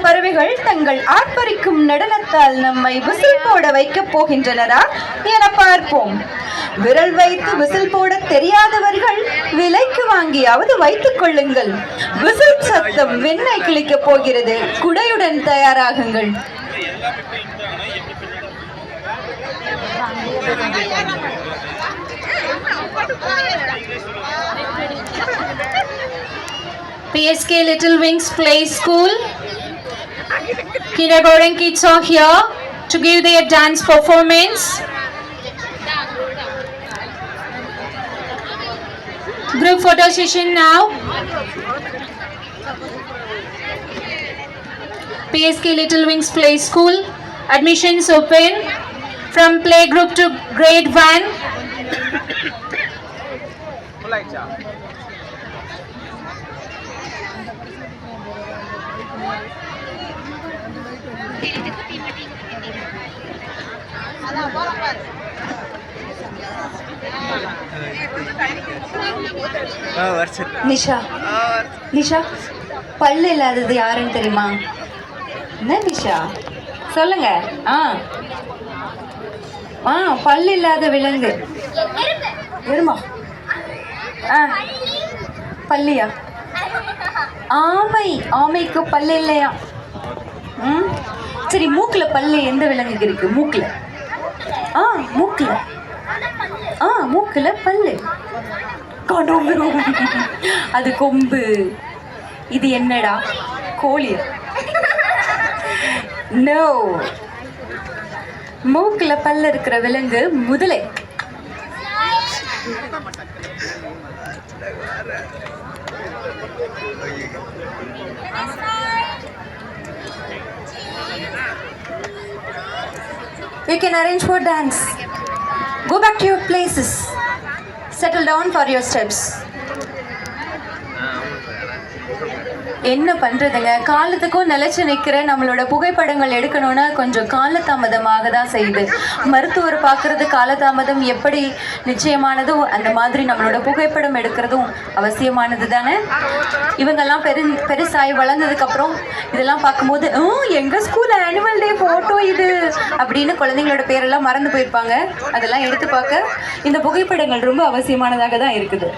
பறவைகள் தங்கள் ஆர்ப்பரிக்கும் நடனத்தால் நம்மை விசில் போட வைக்கப் போகின்றனரா என பார்ப்போம். விரல் வைத்து விசில் போட தெரியாதவர்கள் விலைக்கு வாங்கியாவது வைத்துக் கொள்ளுங்கள். விசில் சத்தம் வெண்ணை கிழிக்கப் போகிறது. குடையுடன் தயாராகுங்கள். PSK Little Wings Play School kindergarten kids are here to give their dance performance. Group photo session now. PSK Little Wings Play School admissions open from playgroup to grade 1. Nisha Nisha பல்லு இல்லாதது யாருன்னு தெரியுமா? என்ன நிஷா சொல்லுங்க. பல்லு இல்லாத விலங்கு எருமா. பல்லியா? ஆமை. ஆமைக்கு பல்லு இல்லையா? சரி, மூக்குல பல்லு எந்த விலங்குக்கு இருக்கு? மூக்குல மூக்குல மூக்குல பல்லு. அது கொம்பு. இது என்னடா? கோழி. நோ, மூக்குல பல்லு இருக்கிற விலங்கு முதலை. You can arrange for dance. Go back to your places. Settle down for your steps. என்ன பண்றதுங்க, காலத்துக்கும் நிலைச்சு நிற்கிற நம்மளோட புகைப்படங்கள் எடுக்கணும்னா கொஞ்சம் காலதாமதமாக தான் செய்யுது. மருத்துவர் பார்க்கறது காலதாமதம் எப்படி நிச்சயமானதோ அந்த மாதிரி நம்மளோட புகைப்படம் எடுக்கிறதும் அவசியமானது தானே. இவங்கெல்லாம் பெருசாகி வளர்ந்ததுக்கு அப்புறம் இதெல்லாம் பார்க்கும்போது எங்க ஸ்கூல் ஆனுவல் டே போட்டோ இது அப்படின்னு குழந்தைங்களோட பேரெல்லாம் மறந்து போயிருப்பாங்க. அதெல்லாம் எடுத்து பார்க்க இந்த புகைப்படங்கள் ரொம்ப அவசியமானதாக தான் இருக்குது.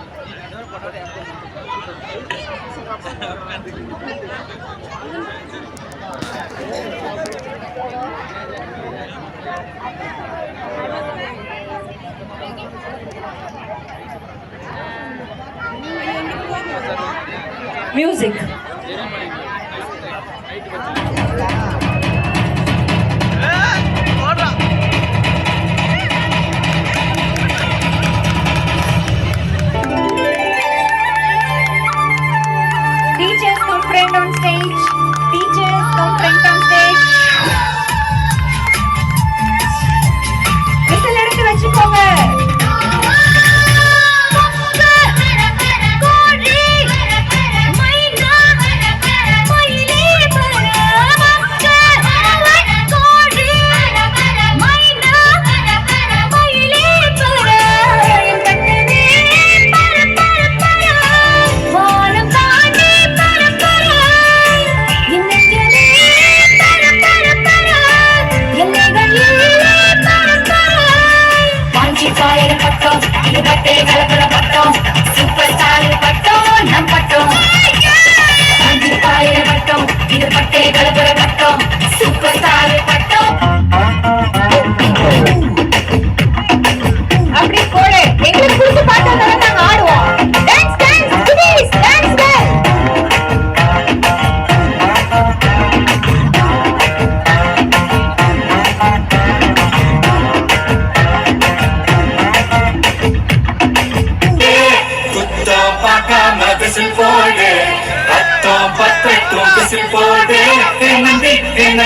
Music. Teachers come front on stage. Teachers come front on stage. Whistle எடுத்து வச்சுக்கோங்க. Visit for day, and